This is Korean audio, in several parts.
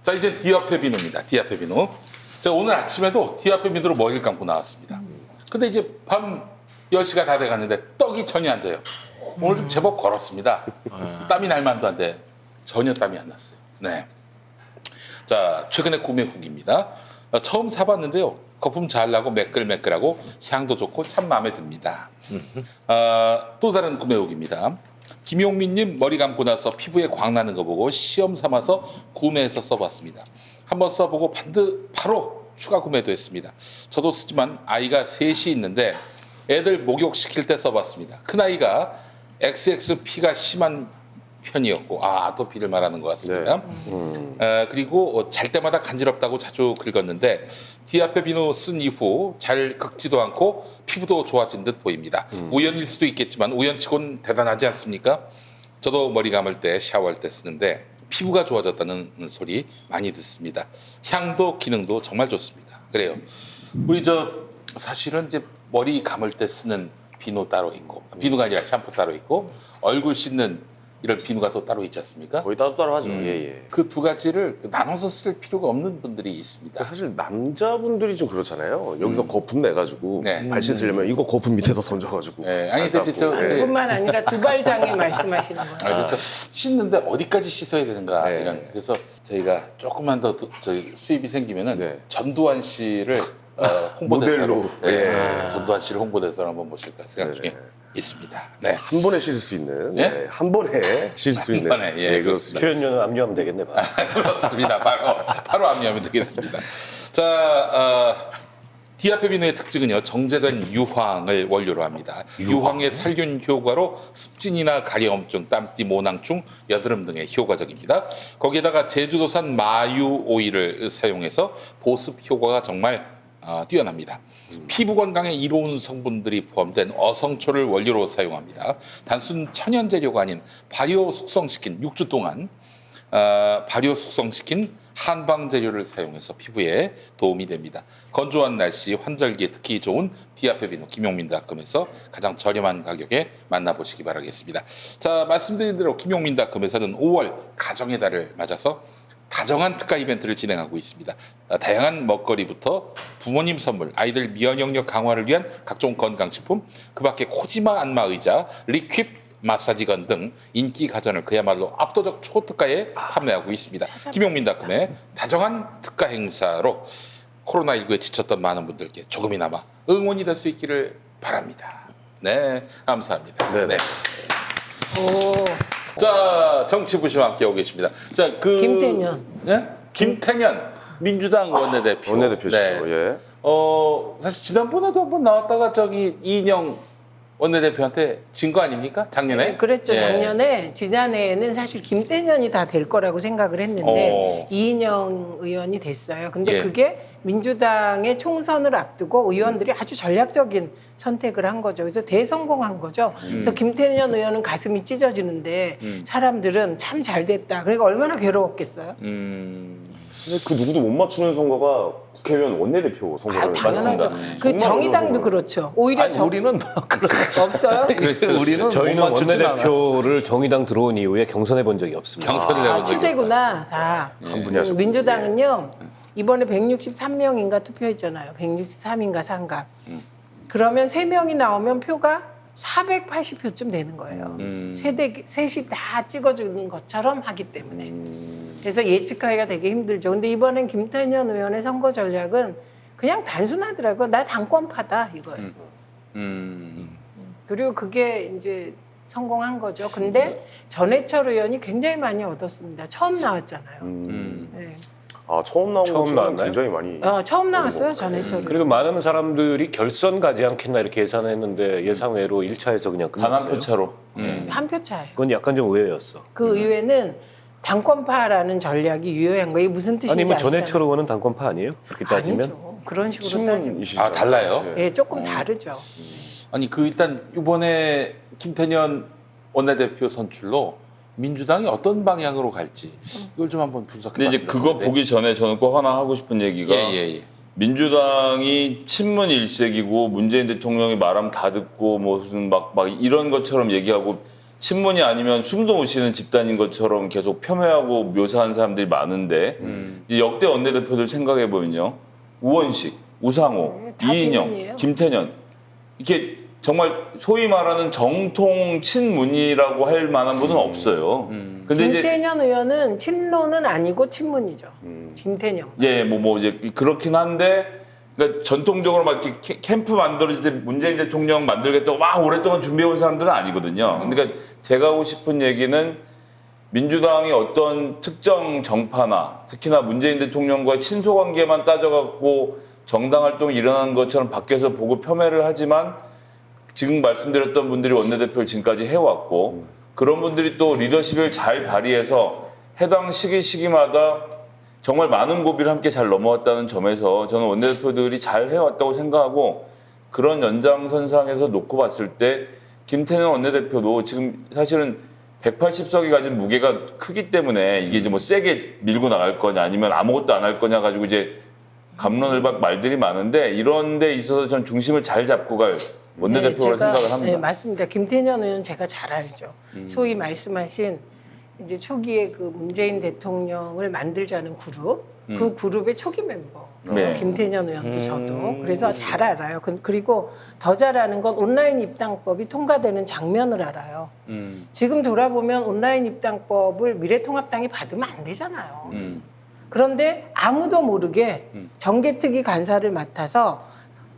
자, 이제 디아페 비누입니다. 디아페 비누. 제가 오늘 아침에도 디아페 비누로 머리를 감고 나왔습니다. 근데 이제 밤 10시가 다 돼가는데 떡이 전혀 안 져요. 오늘 좀 제법 걸었습니다. 땀이 날 만도 한데 전혀 땀이 안 났어요. 네. 자, 최근에 구매 후기입니다. 처음 사봤는데요. 거품 잘 나고 매끌매끌하고 향도 좋고 참 마음에 듭니다. 또 다른 구매 후기입니다. 김용민님 머리 감고 나서 피부에 광 나는 거 보고 시험 삼아서 구매해서 써봤습니다. 한번 써보고 바로 추가 구매도 했습니다. 저도 쓰지만 아이가 셋이 있는데 애들 목욕시킬 때 써봤습니다. 큰아이가 XXP가 심한 편이었고 아토피를 말하는 것 같습니다. 그리고 잘 때마다 간지럽다고 자주 긁었는데 디아페 비누 쓴 이후 잘 긁지도 않고 피부도 좋아진 듯 보입니다. 우연일 수도 있겠지만 우연치곤 대단하지 않습니까? 저도 머리 감을 때 샤워할 때 쓰는데 피부가 좋아졌다는 소리 많이 듣습니다. 향도 기능도 정말 좋습니다. 그래요. 우리 사실은 이제 머리 감을 때 쓰는 비누 따로 있고 비누가 아니라 샴푸 따로 있고 얼굴 씻는 이런 비누가 또 따로 있지 않습니까? 거의 따로 하죠. 예. 그 두 가지를 나눠서 쓸 필요가 없는 분들이 있습니다. 사실 남자분들이 좀 그렇잖아요. 여기서 거품 내가지고 네. 발 씻으려면 이거 거품 밑에다 던져가지고. 네. 아니 근데 그뿐만 아니라 두발장애 말씀하시는 거예요. 그래서 씻는데 어디까지 씻어야 되는가 네. 이런. 그래서 저희가 조금만 더 저희 수입이 생기면은 네. 전두환 씨를 홍보대사로 모델로. 네. 전두환 씨를 홍보대사로 한번 모실까 생각 네. 중에 있습니다. 네. 한 번에 실 수 있는. 예? 네. 한 번에 실 수 있는. 번에, 예, 그렇습니다. 출연료는 압류하면 되겠네. 그렇습니다. 바로 압류하면 되겠습니다. 자, 디아페 비누의 특징은요, 정제된 유황을 원료로 합니다. 유황의 살균 효과로 습진이나 가려움증, 땀띠, 모낭충, 여드름 등에 효과적입니다. 거기에다가 제주도산 마유 오일을 사용해서 보습 효과가 정말 뛰어납니다. 피부 건강에 이로운 성분들이 포함된 어성초를 원료로 사용합니다. 단순 천연 재료가 아닌 발효 숙성시킨 6주 동안 발효 숙성시킨 한방 재료를 사용해서 피부에 도움이 됩니다. 건조한 날씨, 환절기에 특히 좋은 디아페 비누 김용민닷컴에서 가장 저렴한 가격에 만나보시기 바라겠습니다. 자, 말씀드린 대로 김용민닷컴에서는 5월 가정의 달을 맞아서 다정한 특가 이벤트를 진행하고 있습니다. 다양한 먹거리부터 부모님 선물, 아이들 면역력 강화를 위한 각종 건강식품, 그 밖에 코지마 안마 의자, 리퀴 마사지건 등 인기 가전을 그야말로 압도적 초특가에 판매하고 있습니다. 김용민닷컴의 다정한 특가 행사로 코로나19에 지쳤던 많은 분들께 조금이나마 응원이 될 수 있기를 바랍니다. 네, 감사합니다. 네네. 오, 자, 정치부시와 함께하고 계십니다. 자, 김태년. 네? 김태년 민주당 원내대표. 원내대표시죠. 네. 예. 사실 지난번에도 한번 나왔다가 이인영 원내대표한테 진 거 아닙니까? 작년에? 네, 그랬죠. 예. 작년에 지난해에는 사실 김태년이 다 될 거라고 생각을 했는데 이인영 의원이 됐어요. 근데 예. 그게 민주당의 총선을 앞두고 의원들이 아주 전략적인 선택을 한 거죠. 그래서 대성공한 거죠. 그래서 김태년 의원은 가슴이 찢어지는데 사람들은 참 잘 됐다. 그러니까 얼마나 괴로웠겠어요. 근데 그 누구도 못 맞추는 선거가 국회의원 원내대표 선거를 당연하죠. 맞습니다. 그 정말 정의당도 어려운 그렇죠. 오히려 우리는 없어요. 우리는 저희는 못 맞추진 원내대표를 정의당 들어온 이후에 경선해 본 적이 없습니다. 경선을 해본 적이 없다. 치대구나 다. 한 분이 하셨고. 민주당은요 이번에 163명인가 투표했잖아요. 163인가 상갑. 그러면 3명이 나오면 표가 480표쯤 되는 거예요. 셋이 다 찍어주는 것처럼 하기 때문에. 그래서 예측하기가 되게 힘들죠. 근데 이번엔 김태년 의원의 선거 전략은 그냥 단순하더라고요. 나 당권파다 이거예요. 그리고 그게 이제 성공한 거죠. 근데 전해철 의원이 굉장히 많이 얻었습니다. 처음 나왔잖아요. 네. 아, 처음 나온 처음 것처럼 나왔나요? 굉장히 많이. 처음 나왔어요. 전해철 의원. 그래도 많은 사람들이 결선 가지 않겠나 이렇게 예상했는데 예상외로 1차에서 그냥 단 끝났어요. 한 표 차로. 한 표 차예요. 그건 약간 좀 의외였어. 그 의회는 당권파라는 전략이 유효한 거예요. 이게 무슨 뜻인지 아니면 아시잖아요. 전해철 의원은 당권파 아니에요? 그렇게 따지면? 아니죠. 그런 식으로 따지면. 친문이시죠? 달라요? 예, 조금 다르죠. 아니 일단 이번에 김태년 원내대표 선출로 민주당이 어떤 방향으로 갈지 이걸 좀 한번 분석해 근데 봤으면 이제 그거 좋겠는데. 보기 전에 저는 꼭 하나 하고 싶은 얘기가 예. 민주당이 친문 일색이고 문재인 대통령이 말하면 다 듣고 뭐 무슨 막 이런 것처럼 얘기하고 친문이 아니면 숨도 못 쉬는 집단인 것처럼 계속 폄훼하고 묘사한 사람들이 많은데 이제 역대 원내대표들 생각해 보면요, 우원식, 우상호, 다 이인영, 비문이에요. 김태년, 이게 정말 소위 말하는 정통 친문이라고 할 만한 분은 없어요. 근데 이제 김태년 의원은 친노는 아니고 친문이죠. 김태년. 예, 뭐 이제 그렇긴 한데, 그러니까 전통적으로 막 이렇게 캠프 만들어질 때 문재인 대통령 만들겠다고 막 오랫동안 준비해온 사람들은 아니거든요. 그러니까 제가 하고 싶은 얘기는 민주당이 어떤 특정 정파나 특히나 문재인 대통령과의 친소 관계만 따져갖고 정당 활동이 일어나는 것처럼 밖에서 보고 폄훼를 하지만 지금 말씀드렸던 분들이 원내대표를 지금까지 해왔고 그런 분들이 또 리더십을 잘 발휘해서 해당 시기마다 정말 많은 고비를 함께 잘 넘어왔다는 점에서 저는 원내대표들이 잘 해왔다고 생각하고, 그런 연장선상에서 놓고 봤을 때 김태년 원내대표도 지금 사실은 180석이 가진 무게가 크기 때문에 이게 이제 뭐 세게 밀고 나갈 거냐 아니면 아무것도 안 할 거냐 가지고 이제 갑론을박 말들이 많은데, 이런 데 있어서 전 중심을 잘 잡고 갈 원내대표라 생각을 합니다. 네, 맞습니다. 김태년 의원 제가 잘 알죠. 소위 말씀하신 이제 초기에 그 문재인 대통령을 만들자는 그룹, 그 그룹의 초기 멤버. 네. 김태년 의원도 저도. 그래서 잘 알아요. 그리고 더 잘 아는 건 온라인 입당법이 통과되는 장면을 알아요. 지금 돌아보면 온라인 입당법을 미래통합당이 받으면 안 되잖아요. 그런데 아무도 모르게 정개특위 간사를 맡아서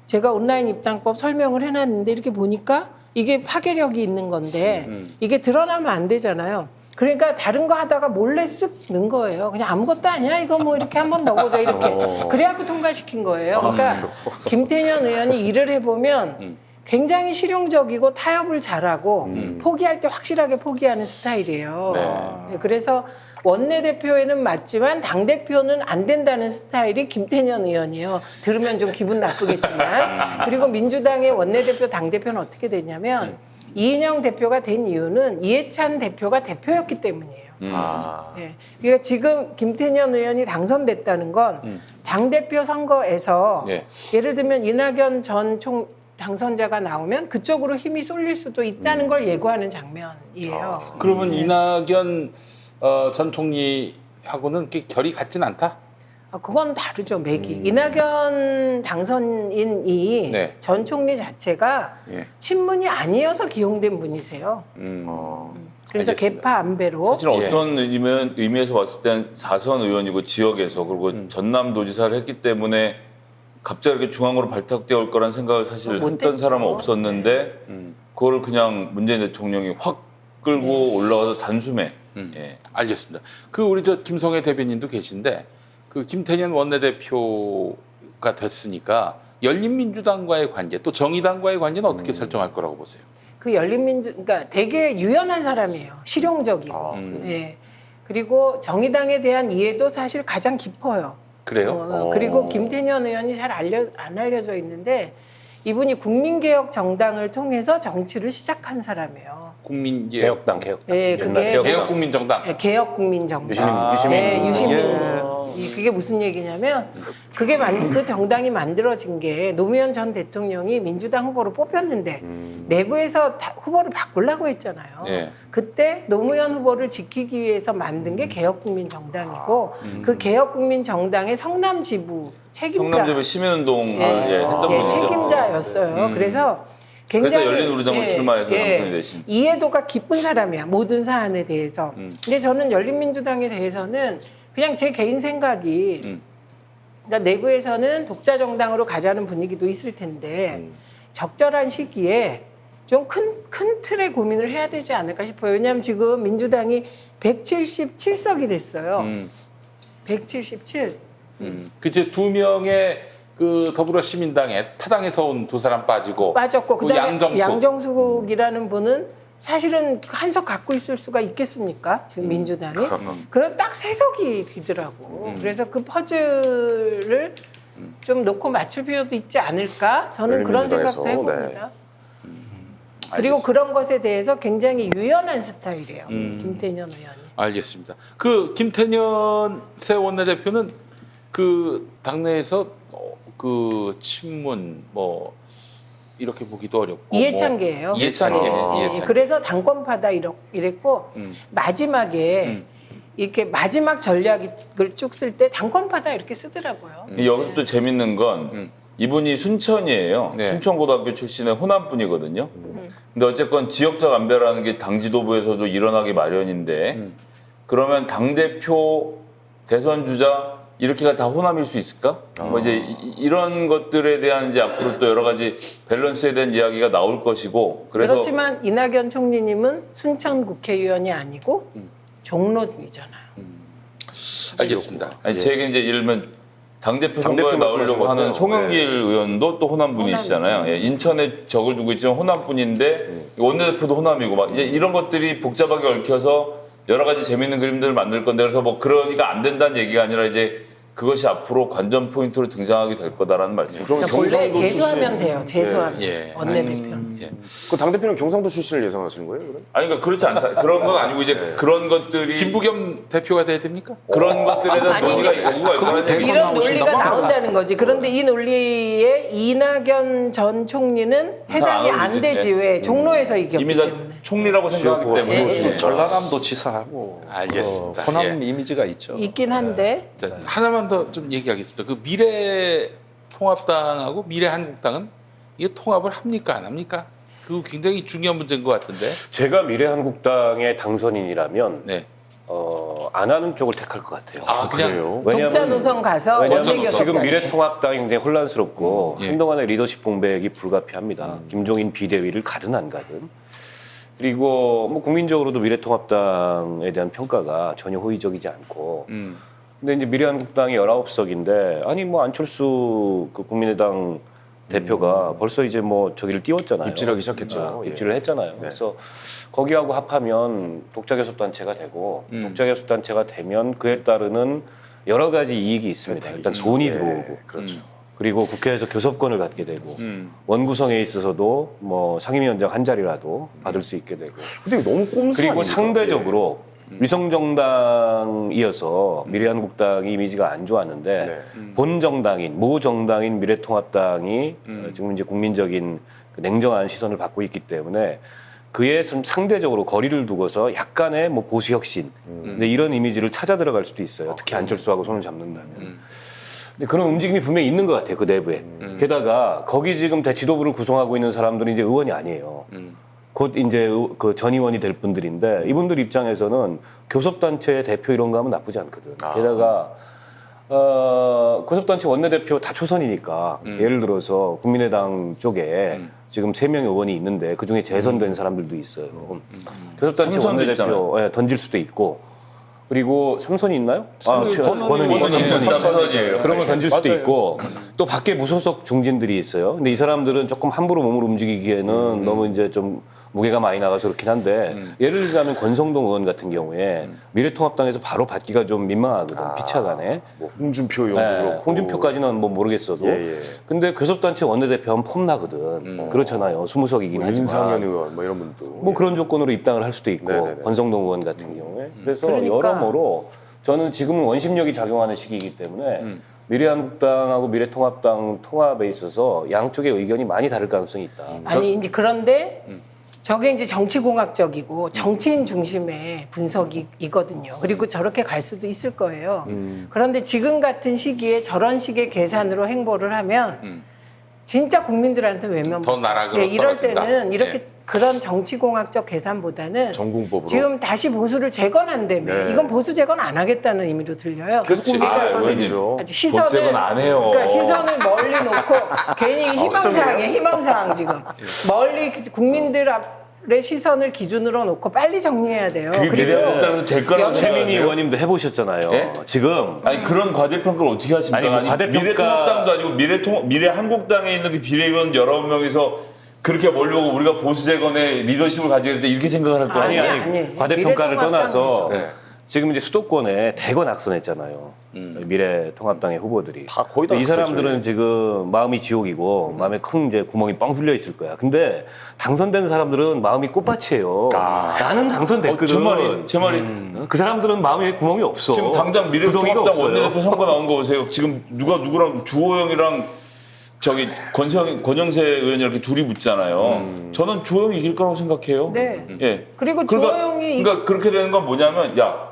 제가 온라인 입당법 설명을 해놨는데 이렇게 보니까 이게 파괴력이 있는 건데 이게 드러나면 안 되잖아요. 그러니까 다른 거 하다가 몰래 쓱 넣은 거예요. 그냥 아무것도 아니야. 이거 뭐 이렇게 한번 넣어보자 이렇게. 그래갖고 통과시킨 거예요. 그러니까 김태년 의원이 일을 해보면 굉장히 실용적이고 타협을 잘하고 포기할 때 확실하게 포기하는 스타일이에요. 네, 그래서 원내대표에는 맞지만 당대표는 안 된다는 스타일이 김태년 의원이에요. 들으면 좀 기분 나쁘겠지만. 그리고 민주당의 원내대표 당대표는 어떻게 됐냐면 이인영 대표가 된 이유는 이해찬 대표가 대표였기 때문이에요. 네. 그러니까 지금 김태년 의원이 당선됐다는 건 당대표 선거에서 네. 예를 들면 이낙연 전 당선자가 나오면 그쪽으로 힘이 쏠릴 수도 있다는 걸 예고하는 장면이에요. 그러면 이낙연 전 총리하고는 이렇게 결이 같진 않다? 그건 다르죠, 맥이. 이낙연 당선인이 네. 전 총리 자체가 예. 친문이 아니어서 기용된 분이세요. 그래서 알겠습니다. 개파 안배로. 사실 어떤 의미에서 봤을 땐 4선 의원이고 지역에서 그리고 전남도지사를 했기 때문에 갑자기 이렇게 중앙으로 발탁되어 올 거란 생각을 사실 못 했던 했죠. 사람은 없었는데 그걸 그냥 문재인 대통령이 확 끌고 올라가서 단숨에 예. 알겠습니다. 그 우리 저 김성애 대변인도 계신데 그 김태년 원내대표가 됐으니까 열린민주당과의 관계 또 정의당과의 관계는 어떻게 설정할 거라고 보세요? 그 그러니까 되게 유연한 사람이에요. 실용적이고. 예. 그리고 정의당에 대한 이해도 사실 가장 깊어요. 그래요? 그리고 김태년 의원이 잘 안 알려져 있는데 이분이 국민개혁 정당을 통해서 정치를 시작한 사람이에요. 개혁당. 네, 그게 옛날 개혁국민정당. 네, 개혁국민정당. 유시민. 네, 유시민. 그게 무슨 얘기냐면 그게 그 정당이 만들어진 게 노무현 전 대통령이 민주당 후보로 뽑혔는데 내부에서 후보를 바꾸려고 했잖아요. 네. 그때 노무현 후보를 지키기 위해서 만든 게 개혁국민정당이고 그 개혁국민정당의 성남 지부 책임자. 성남지부 시민운동을 했던 분이죠. 책임자였어요. 그래서 굉장히 그래서 열린우리당으로 출마해서 당선이 되신. 이해도가 깊은 사람이야. 모든 사안에 대해서. 근데 저는 열린민주당에 대해서는 그냥 제 개인 생각이 그러니까 내부에서는 독자 정당으로 가자는 분위기도 있을 텐데 적절한 시기에 좀 큰 틀의 고민을 해야 되지 않을까 싶어요. 왜냐하면 지금 민주당이 177석이 됐어요. 177. 그제 두 명의 그 더불어시민당에 타당에서 온 두 사람 빠지고 빠졌고 그 그다음에 양정숙. 양정숙이라는 분은 사실은 한석 갖고 있을 수가 있겠습니까? 지금 민주당이. 그럼 딱 3석이 비더라고. 그래서 그 퍼즐을 좀 놓고 맞출 필요도 있지 않을까? 저는 그런 생각도 열린민주당에서, 해봅니다. 그리고 그런 것에 대해서 굉장히 유연한 스타일이에요. 김태년 의원이. 알겠습니다. 그 김태년 새 원내대표는 그 당내에서 그 친문 뭐 이렇게 보기도 어렵고 이해찬계예요. 이해찬계. 예, 그래서 당권파다 이랬고 마지막에 이렇게 마지막 전략을 쭉 쓸 때 당권파다 이렇게 쓰더라고요. 여기서 또 재밌는 건 이분이 순천이에요. 네. 순천고등학교 출신의 호남 분이거든요. 근데 어쨌건 지역적 안배라는 게 당 지도부에서도 일어나기 마련인데 그러면 당대표 대선 주자 이렇게가 다 호남일 수 있을까? 뭐 이제 이런 것들에 대한 이제 앞으로 또 여러 가지 밸런스에 대한 이야기가 나올 것이고 그래서 그렇지만 이낙연 총리님은 순천 국회의원이 아니고 종로이잖아요. 알겠습니다. 아니, 제 얘기는 이제 예를 들면 당대표 선거에 당대표 나오려고 말씀하신 것 하는 같아요. 송영길 의원도 또 호남 분이시잖아요. 예, 인천에 적을 두고 있지만 호남 분인데 원내대표도 호남이고 막 이제 이런 것들이 복잡하게 얽혀서 여러 가지 재밌는 그림들을 만들 건데 그래서 뭐 그러니까 안 된다는 얘기가 아니라 이제 그것이 앞으로 관전 포인트로 등장하게 될 거다라는 말씀. 그럼 그러니까 본래 경상도 재수하면 출신. 돼요. 재수하면 예. 원내대표. 예. 그 당대표는 경상도 출신을 예상하시는 거예요? 그럼? 아니 그러니까 그렇지 않다. 그런 건 아니고 이제 그런 것들이 김부겸 대표가 돼야 됩니까? 그런 것들에 대한 아니, 논의가 있고가 있다는 얘기죠. 이런 논리가 나온다는 거지. 그런데 이 논리에 이낙연 전 총리는 해당이 안 안 어울리지. 되지. 왜? 종로에서 이겼기 이미 다 때문에. 총리라고 생각하기 때문에 예, 예. 전라남도 지사하고 알겠습니다. 호남 이미지가 있죠. 있긴 한데 자, 하나만 더 좀 얘기하겠습니다. 그 미래통합당하고 미래한국당은 이게 통합을 합니까 안 합니까? 그 굉장히 중요한 문제인 것 같은데. 제가 미래한국당의 당선인이라면 네. 안 하는 쪽을 택할 것 같아요. 아 그냥 그래요? 독자 노선 가서 왜냐하면 원내 지금 교섭단체. 미래통합당이 굉장히 혼란스럽고 예. 한동안의 리더십 공백이 불가피합니다. 김종인 비대위를 가든 안 가든. 그리고 뭐 국민적으로도 미래통합당에 대한 평가가 전혀 호의적이지 않고 근데 이제 미래한국당이 19석인데 아니 뭐 안철수 그 국민의당 대표가 벌써 이제 뭐 저기를 띄웠잖아요. 입질하기 시작했죠. 예. 입질을 했잖아요. 그래서 거기하고 합하면 독자교섭단체가 되고 독자교섭단체가 되면 그에 따르는 여러 가지 이익이 있습니다. 일단 돈이 들어오고 그렇죠. 그리고 국회에서 교섭권을 갖게 되고 원구성에 있어서도 뭐 상임위원장 한 자리라도 받을 수 있게 되고 근데 이거 너무 꼼수 그리고 아닙니까? 상대적으로 위성정당이어서 미래한국당이 이미지가 안 좋았는데 네. 본 정당인 모 정당인 미래통합당이 지금 이제 국민적인 그 냉정한 시선을 받고 있기 때문에 그에 좀 상대적으로 거리를 두고서 약간의 뭐 보수 혁신 근데 이런 이미지를 찾아 들어갈 수도 있어요. 특히 안철수하고 손을 잡는다면. 근데 그런 움직임이 분명히 있는 것 같아요. 그 내부에. 게다가 거기 지금 대지도부를 구성하고 있는 사람들은 이제 의원이 아니에요. 곧 이제 그 전 의원이 될 분들인데 이분들 입장에서는 교섭단체 대표 이런 거 하면 나쁘지 않거든. 게다가 교섭단체 원내대표 다 초선이니까 예를 들어서 국민의당 쪽에 지금 3명의 의원이 있는데 그중에 재선된 사람들도 있어요. 교섭단체 삼선도 원내대표 예, 던질 수도 있고 그리고 삼선이 있나요? 권은희 삼선이에요. 그런 걸 던질 수도 맞아요. 있고 또 밖에 무소속 중진들이 있어요. 근데 이 사람들은 조금 함부로 몸을 움직이기에는 너무 이제 좀 무게가 많이 나가서 그렇긴 한데 예를 들자면 권성동 의원 같은 경우에 미래통합당에서 바로 받기가 좀 민망하거든. 비차간에. 뭐 홍준표 의원도 네, 그렇고. 홍준표까지는 뭐 모르겠어도. 예, 예. 근데 교섭단체 원내대표는 폼나거든. 그렇잖아요. 20석이긴 뭐 하지만. 윤상현 의원 뭐 이런 분도. 뭐 그런 조건으로 입당을 할 수도 있고 네네네. 권성동 의원 같은 경우에 그래서 그러니까. 여러모로 저는 지금은 원심력이 작용하는 시기이기 때문에 미래한국당하고 미래통합당 통합에 있어서 양쪽의 의견이 많이 다를 가능성이 있다. 아니 이제 그런데 저게 이제 정치공학적이고 정치인 중심의 분석이거든요. 그리고 저렇게 갈 수도 있을 거예요. 그런데 지금 같은 시기에 저런 식의 계산으로 행보를 하면 진짜 국민들한테 외면 더 나락으로 이럴 떨어진다. 때는 이렇게 예. 그런 정치공학적 계산보다는 전공법으로. 지금 다시 보수를 재건한다며 네. 이건 보수 재건 안 하겠다는 의미로 들려요. 계속 꼼수했다는 얘기죠. 아주 시선을 보수재건 안 해요. 그러니까 시선을 멀리 놓고 괜히 희망사항이에요. 희망사항 지금 멀리 국민들 앞의 시선을 기준으로 놓고 빨리 정리해야 돼요. 그게 미래한국당에서 될 거라고 여기- 최민희 생각하세요? 의원님도 해보셨잖아요. 예? 지금 아니 그런 과대평가를 어떻게 하십니까? 아니, 뭐 과대평가- 미래통합당도 아니고 미래한국당에 있는 그 비례의원 여러 명에서 그렇게 몰려고 우리가 보수재건의 리더십을 가지게 될 때 이렇게 생각을 할 거예요. 아니, 아니. 과대평가를 떠나서 네. 지금 이제 수도권에 대거 낙선했잖아요. 미래통합당의 후보들이. 다 거의 다 이 낙선했죠. 사람들은 지금 마음이 지옥이고 마음에 큰 이제 구멍이 뻥 뚫려 있을 거야. 근데 당선된 사람들은 마음이 꽃밭이에요. 나는 당선됐거든. 제 말이 그 사람들은 마음에 구멍이 없어. 지금 당장 구덩이가 미래통합당 없어요. 원내대표 선거 나온 거 보세요. 지금 누구랑 주호영이랑 저기 권영세 의원이 이렇게 둘이 붙잖아요. 저는 조영이 이길 거라고 생각해요. 네. 예. 그리고 조영이 그러니까 그렇게 되는 건 뭐냐면 야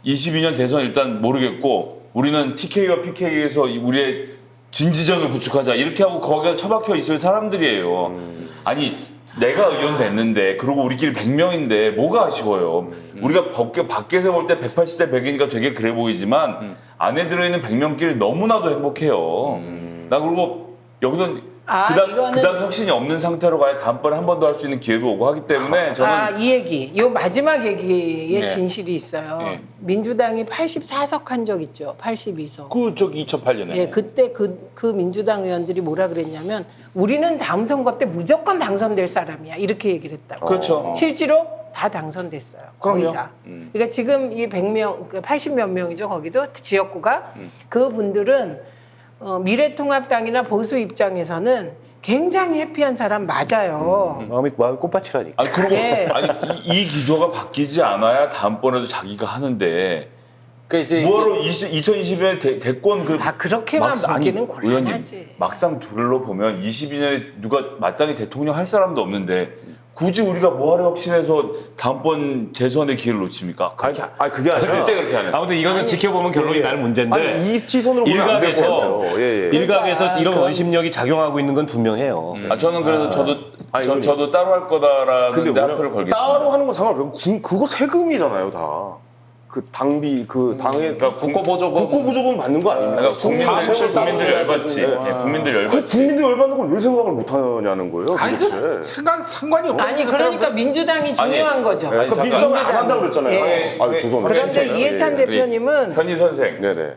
22년 대선 일단 모르겠고 우리는 TK와 PK에서 우리의 진지전을 구축하자 이렇게 하고 거기가 처박혀 있을 사람들이에요. 아니 내가 의원 됐는데 그리고 우리끼리 100명인데 뭐가 아쉬워요. 우리가 밖에서 볼 때 180대 100이니까 되게 그래 보이지만 안에 들어있는 100명끼리 너무나도 행복해요. 나 그리고 여기서 그다음 혁신이 없는 상태로 가야 다음번에 한 번 더 할 수 있는 기회도 오고 하기 때문에 저는 이 얘기, 요 마지막 얘기에 네. 진실이 있어요. 네. 민주당이 84석 한 적 있죠. 82석. 그 저기 2008년에. 예, 그때 그 민주당 의원들이 뭐라 그랬냐면 우리는 다음 선거 때 무조건 당선될 사람이야. 이렇게 얘기를 했다고. 그렇죠. 실제로 다 당선됐어요. 거의 그럼요. 다. 그러니까 지금 이 100명, 80몇 명이죠. 거기도 지역구가. 그 분들은 미래통합당이나 보수 입장에서는 굉장히 해피한 사람 맞아요. 마음이 꽃밭이라니까. 아니 그리고 예. 아니 이 기조가 바뀌지 않아야 다음번에도 자기가 하는데 그러니까 이제 뭐하러 2022년에 대권 그 그렇게만 보기는 의원님 곤란하지. 막상 둘러보면 22년에 누가 마땅히 대통령 할 사람도 없는데 굳이 우리가 뭐하러 혁신해서 다음번 재선의 기회를 놓칩니까? 아니 그게 아니라 그때 그렇게 하는. 아무튼 이거는 지켜보면 결론이 예. 날 문제인데 아니 이 시선으로 보면 안 될 것 같아요. 예, 예. 일각에서 이런 그러니까. 원심력이 작용하고 있는 건 분명해요. 저는 그래서 아니, 저도 따로 할 거다라는 근데 데 뭐냐, 한표를 걸겠습니다. 따로 하는 건 상관없고 그거 세금이잖아요 다. 그 당비 그 당의 그러니까 국고보조금 받는 거 아닙니까? 그러니까 국민들이 열받지. 예. 예, 국민들 그 열받지. 국민들 열받는 걸 왜 생각을 못 하냐는 거예요, 아니 도대체. 상관이 없어. 아니 그러니까 민주당이 중요한 거죠. 예, 그러니까 잠깐. 민주당은 안 한다고 그랬잖아요. 예. 아유 죄송합니다. 그런데 진짜요? 이해찬 예, 예. 대표님은 현희 선생, 네네.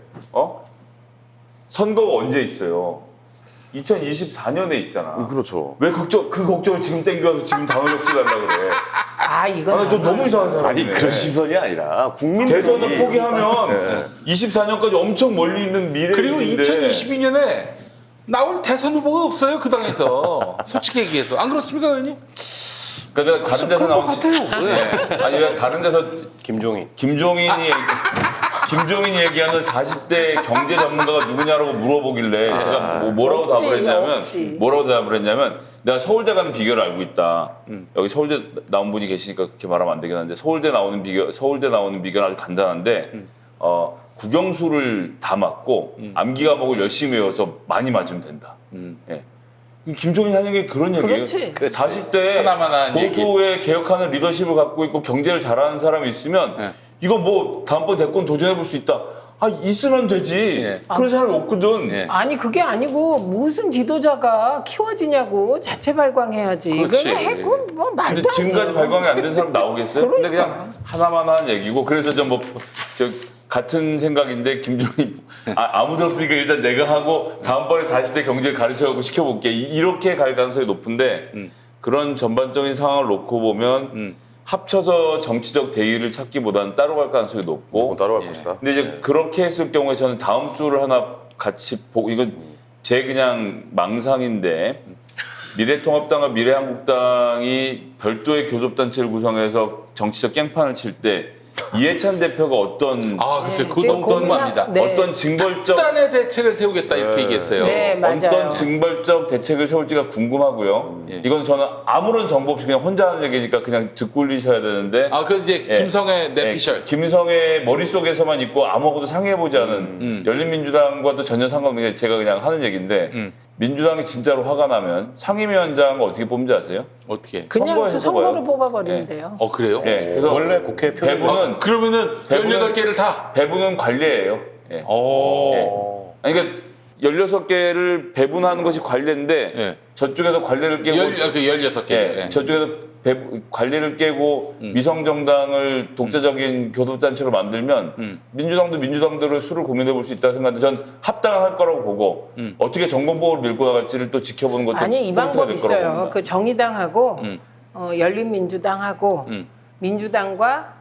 선거가 언제 있어요? 2024년에 있잖아. 그렇죠. 왜 그 걱정을 지금 땡겨서 지금 당을 혁신한다 그래? 이건 아, 너 너무 이상한 사람이네. 아니 그런 시선이 아니라 국민들이 대선을 포기하면 네. 24년까지 엄청 멀리 있는 그리고 미래인데 2022년에 나올 대선 후보가 없어요 그 당에서. 솔직히 얘기해서 안 그렇습니까 의원님? 그러니까 내가 다른 데서 그런 것 나온 같아요. 네. 아니 왜 다른 데서 김종인. 김종인이 얘기하는 40대 경제 전문가가 누구냐라고 물어보길래 제가 뭐라고 없지, 답을 했냐면 없지. 뭐라고 답을 했냐면 내가 서울대 가는 비결을 알고 있다. 여기 서울대 나온 분이 계시니까 그렇게 말하면 안 되긴 한데 서울대 나오는 비결은 아주 간단한데 국영수를 다 맞고 암기 과목을 열심히 외워서 많이 맞으면 된다. 예. 김종인 하는 게 그런 얘기예요. 그렇지. 40대 하나만한 보수의 개혁하는 리더십을 갖고 있고 경제를 잘하는 사람이 있으면 네. 이거 뭐 다음번 대권 도전해 볼 수 있다. 있으면 되지. 네. 그런 사람이 없거든. 네. 아니 그게 아니고 무슨 지도자가 키워지냐고 자체 발광해야지. 그렇지. 그냥 해고 뭐 근데 말도 안 지금까지 해요. 발광이 안 된 사람 나오겠어요? 근데 그러니까. 그냥 하나만 한 얘기고 그래서 저 같은 생각인데 김종인 아무도 없으니까 일단 내가 하고 다음번에 40대 경제를 가르쳐가고 시켜볼게 이렇게 갈 가능성이 높은데 그런 전반적인 상황을 놓고 보면 합쳐서 정치적 대의를 찾기보다는 따로 갈 가능성이 높고 따로 갈 것이다. 근데 이제 그렇게 했을 경우에 저는 다음 주를 하나 같이 보고 이건 제 그냥 망상인데 미래통합당과 미래한국당이 별도의 교섭단체를 구성해서 정치적 깽판을 칠 때 이해찬 대표가 어떤 글쎄 그거 지금 너무 궁금합니다. 네. 어떤 징벌적 특단의 대책을 세우겠다 이렇게 얘기했어요. 네 맞아요. 어떤 징벌적 대책을 세울지가 궁금하고요. 이건 저는 아무런 정보 없이 그냥 혼자 하는 얘기니까 그냥 듣고 울리셔야 되는데 그 이제 예. 김성애 내피셜. 김성의 머릿속에서만 있고 아무하고도 상의해보지 않은 열린민주당과도 전혀 상관없는 게 제가 그냥 하는 얘기인데 민주당이 진짜로 화가 나면 상임위원장을 어떻게 뽑는지 아세요? 어떻게? 그냥 선거에서 선거로 봐요. 뽑아버리면 돼요. 그래요? 예, 그래서 원래 국회 배분은 그러면은 배분은- 18개를 다. 배분은 관례예요. 예. 아니, 그러니까 16개를 배분하는 것이 관례인데 예. 저쪽에서 관례를 깨고 16개. 예, 저쪽에서 관례를 깨고 위성정당을 독자적인 교섭단체로 만들면 민주당도 민주당대로 수를 고민해 볼 수 있다고 생각하는데 전 합당할 거라고 보고 어떻게 정권보호를 밀고 나갈지를 또 지켜보는 것도 아니 이 포인트가 방법 될 거라고 있어요. 봅니다. 그 정의당하고 열린민주당하고 민주당과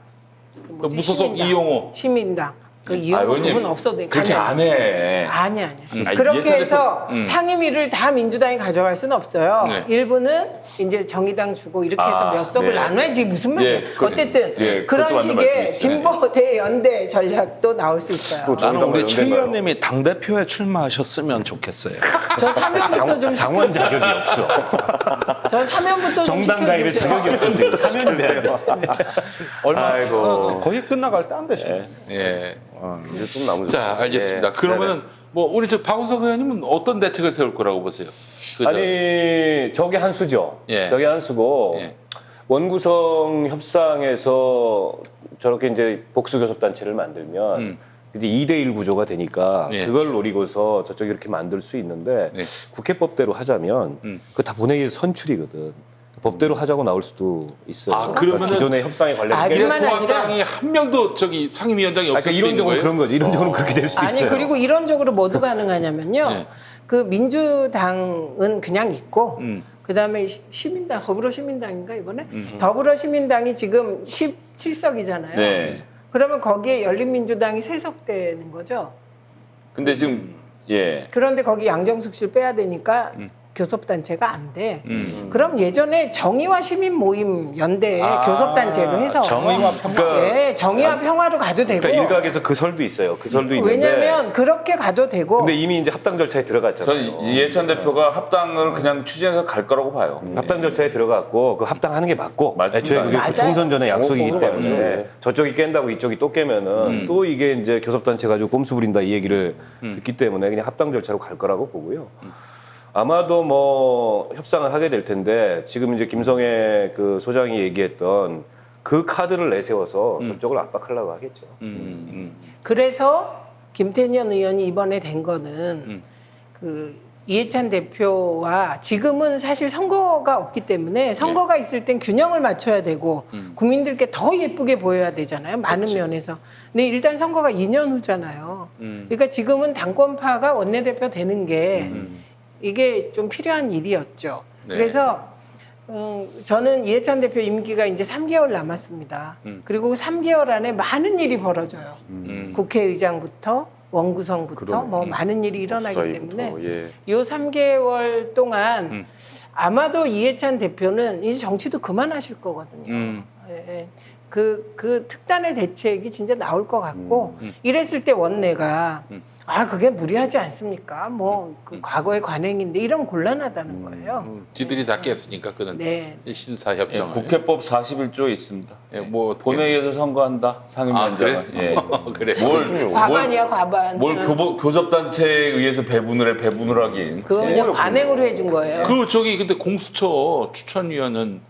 그 뭐지? 무소속 시민당. 이용호. 시민당 그 이혼은 의원님, 없어도 돼. 그렇게 안 해. 아니야. 아니, 그렇게 이해찬 해서 대표, 상임위를 다 민주당이 가져갈 수는 없어요. 네. 일부는 이제 정의당 주고 이렇게 해서 몇 석을 네. 나눠야지 무슨 말이에요. 예, 어쨌든 예, 그런 그것도 맞는 식의 말씀이시죠. 진보 대연대 전략도 나올 수 있어요. 또 나는 정의당과 우리 최 연대인가요? 의원님이 당 대표에 출마하셨으면 좋겠어요. 저 사면부터 좀 당원 자격이 없어. 저 사면부터 좀 정당 가입에 시켜주세요. 자격이 없어 지금 사면이 돼야 돼. 아이고. 거의 끝나갈 때 안 되시네. 예. 이제 좀 남으셨어요. 자, 알겠습니다. 예. 그러면은 뭐 우리 저 박우석 의원님은 어떤 대책을 세울 거라고 보세요? 그죠? 아니 저게 한 수죠. 예. 저게 한 수고 예. 원구성 협상에서 저렇게 이제 복수교섭단체를 만들면 이제 2대1 구조가 되니까 예. 그걸 노리고서 저쪽이 이렇게 만들 수 있는데 네. 국회법대로 하자면 그거 다 본회의에서 선출이거든. 법대로 하자고 나올 수도 있어요. 아, 그러면은 기존의 협상에 관련된 게 뿐만 미래통합당이 한 명도 저기 상임위원장이 없을 그러니까 수 있는 이론적으로 거예요? 그런 거죠. 이론적으로 그렇게 될 수 아니 있어요. 그리고 이론적으로 뭐도 가능하냐면요. 네. 그 민주당은 그냥 있고 음. 그다음에 시민당 더불어시민당인가 이번에 더불어시민당이 지금 17석이잖아요. 네. 그러면 거기에 열린민주당이 3석 되는 거죠. 근데 지금 예. 그런데 거기 양정숙 씨를 빼야 되니까 교섭단체가 안 돼. 그럼 예전에 정의와 시민 모임 연대 교섭단체로 해서 정의와 평화. 네, 정의와 평화로 가도 되고. 그러니까 일각에서 그 설도 있어요. 그 설도 있는데. 왜냐하면 그렇게 가도 되고. 근데 이미 이제 합당 절차에 들어갔잖아요. 저는 이해찬 대표가 합당을 그냥 추진해서 갈 거라고 봐요. 합당 절차에 들어갔고 그 합당하는 게 맞고 맞습니다. 애초에 그게 맞아요. 총선 전에 약속이기 정확한 때문에 거죠. 저쪽이 깬다고 이쪽이 또 깨면은 또 이게 이제 교섭단체 가지고 꼼수 부린다 이 얘기를 듣기 때문에 그냥 합당 절차로 갈 거라고 보고요. 아마도 뭐 협상을 하게 될 텐데 지금 이제 김성애 그 소장이 얘기했던 그 카드를 내세워서 저쪽을 압박하려고 하겠죠. 그래서 김태년 의원이 이번에 된 거는 그 이해찬 대표와 지금은 사실 선거가 없기 때문에 선거가 있을 땐 균형을 맞춰야 되고 국민들께 더 예쁘게 보여야 되잖아요. 많은 면에서. 근데 일단 선거가 2년 후잖아요. 그러니까 지금은 당권파가 원내대표 되는 게 이게 좀 필요한 일이었죠. 네. 그래서 저는 이해찬 대표 임기가 이제 3개월 남았습니다. 그리고 3개월 안에 많은 일이 벌어져요. 국회의장부터 원구성부터 뭐 많은 일이 일어나기 때문에 예. 요 3개월 동안 아마도 이해찬 대표는 이제 정치도 그만하실 거거든요. 예. 그 특단의 대책이 진짜 나올 것 같고 이랬을 때 원내가 아 그게 무리하지 않습니까? 뭐 그 과거의 관행인데 이러면 곤란하다는 거예요. 지들이 다 깼으니까 그는 네. 신사협정. 예, 국회법 41조에 있습니다. 예, 뭐 본회의에서 선거한다. 상임위원장은. 그래? 예. 그래. 과반이야 과반. 뭘 교섭단체에 의해서 배분을 하긴. 그거 그냥 관행으로 해준 거예요. 그 저기 근데 공수처 추천위원은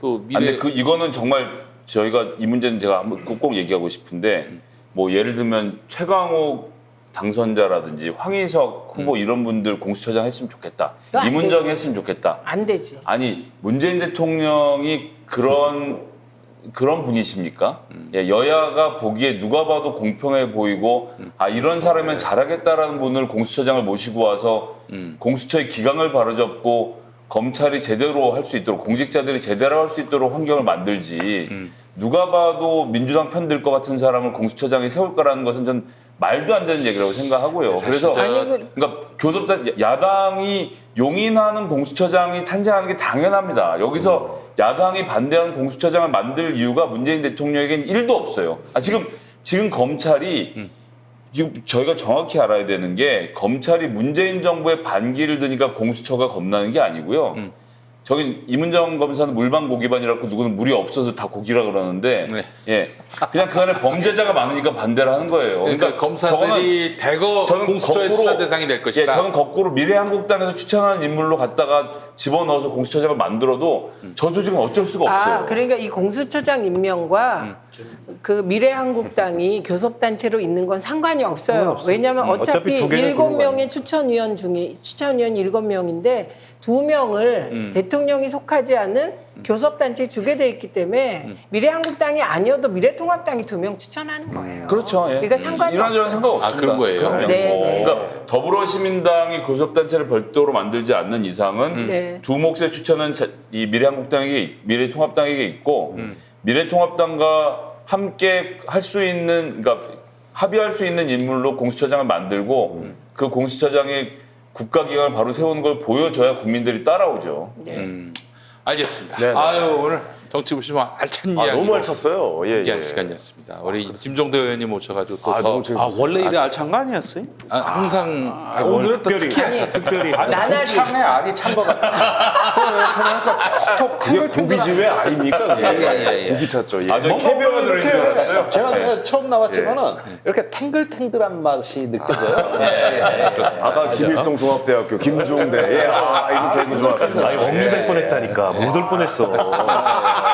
또 아, 미래 근데 이거는 정말 저희가 이 문제는 제가 한번 꼭 얘기하고 싶은데 뭐 예를 들면 최강욱 당선자라든지 황희석 후보 이런 분들 공수처장 했으면 좋겠다. 그거 안 이문정 되지. 했으면 좋겠다. 안 되지. 아니 문재인 대통령이 그런 분이십니까? 예, 여야가 보기에 누가 봐도 공평해 보이고 아 이런 사람이면 잘하겠다라는 분을 공수처장을 모시고 와서 공수처의 기강을 바로잡고 검찰이 제대로 할 수 있도록 공직자들이 제대로 할 수 있도록 환경을 만들지 누가 봐도 민주당 편들 것 같은 사람을 공수처장에 세울 거라는 것은 전 말도 안 되는 얘기라고 생각하고요. 그래서 아니, 그러니까 교섭단 야당이 용인하는 공수처장이 탄생하는 게 당연합니다. 여기서 야당이 반대하는 공수처장을 만들 이유가 문재인 대통령에겐 1도 없어요. 아, 지금 검찰이 지금 저희가 정확히 알아야 되는 게 검찰이 문재인 정부의 반기를 드니까 공수처가 겁나는 게 아니고요. 저기 이문정 검사는 물반 고기반이라고 누구는 물이 없어서 다 고기라 그러는데 네. 예 그냥 그 안에 범죄자가 많으니까 반대를 하는 거예요. 그러니까 검사들이 대거 저는 공수처의 거꾸로- 수사 대상이 될 것이다. 예, 저는 거꾸로 미래한국당에서 추천하는 인물로 갖다가 집어넣어서 공수처장을 만들어도 저 조직은 어쩔 수가 없어요. 아, 그러니까 이 공수처장 임명과 그 미래한국당이 교섭단체로 있는 건 상관이 없어요. 왜냐하면 어차피 어차피 두 개는 7명의 추천위원 중에 추천위원 7명인데 2명을 대통령이 속하지 않은 교섭단체에 주게 돼 있기 때문에 미래한국당이 아니어도 미래통합당이 2명 추천하는 거예요. 그렇죠. 예. 그러니까 상관이 이런저런 없어요. 상관없습니다. 아, 그런 거예요? 그럼요. 네, 네. 그러니까 더불어시민당이 교섭단체를 별도로 만들지 않는 이상은 네. 두 몫의 추천은 이 미래통합당에게 있고 미래통합당과 함께 할 수 있는 그러니까 합의할 수 있는 인물로 공수처장을 만들고 그 공수처장이 국가기관을 바로 세우는 걸 보여줘야 국민들이 따라오죠. 네. 알겠습니다. 네, 네. 아유 오늘 정치 보시면 알찬 이야기. 너무 알찼어요. 예, 얘기할 예. 시간이었습니다. 우리 김종대 의원님 모셔가지고 또 아, 더 너무 재밌었어요. 아 원래 이래 알찬 거 아니었어요? 항상 오늘 특별히 특별히 나날이 창에 알이 찬 거 같아. 그게 고기지회 아닙니까? 예. 고기 찾죠. 예. 아, 저 캐비어가 들어있는 줄 알았어요. 제가 처음 나왔지만은 이렇게 탱글탱글한 맛이 느껴져요. 아까 김일성 종합대학교 김종대. 예, 이거 되게 좋았습니다. 아니 억류될 뻔했다니까 못 올 뻔했어.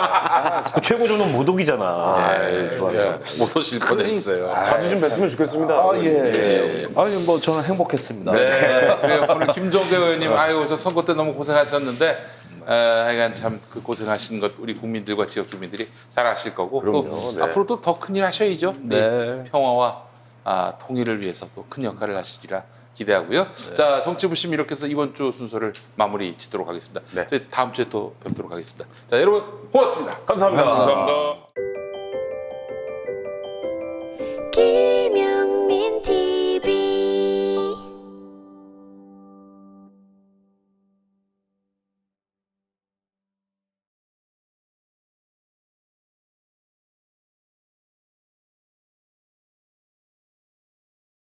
그 최고 저는 모독이잖아. 좋았어요. 못 오실 뻔했어요. 자주 좀 뵀으면 좋겠습니다. 아 예. 아니 뭐 저는 행복했습니다. 네. 그래요. 오늘 김종대 의원님 아유 저 선거 때 너무 고생하셨는데 하여간 참 그 고생하신 것 우리 국민들과 지역 주민들이 잘 아실 거고 또 그럼요. 네. 앞으로도 더 큰일 하셔야죠. 네. 평화와 통일을 위해서 또 큰 역할을 하시리라 기대하고요. 자 정치부심 이렇게 해서 이번 주 순서를 마무리 짓도록 하겠습니다. 네. 저희 다음 주에 또 뵙도록 하겠습니다. 자 여러분 고맙습니다. 감사합니다. 감사합니다.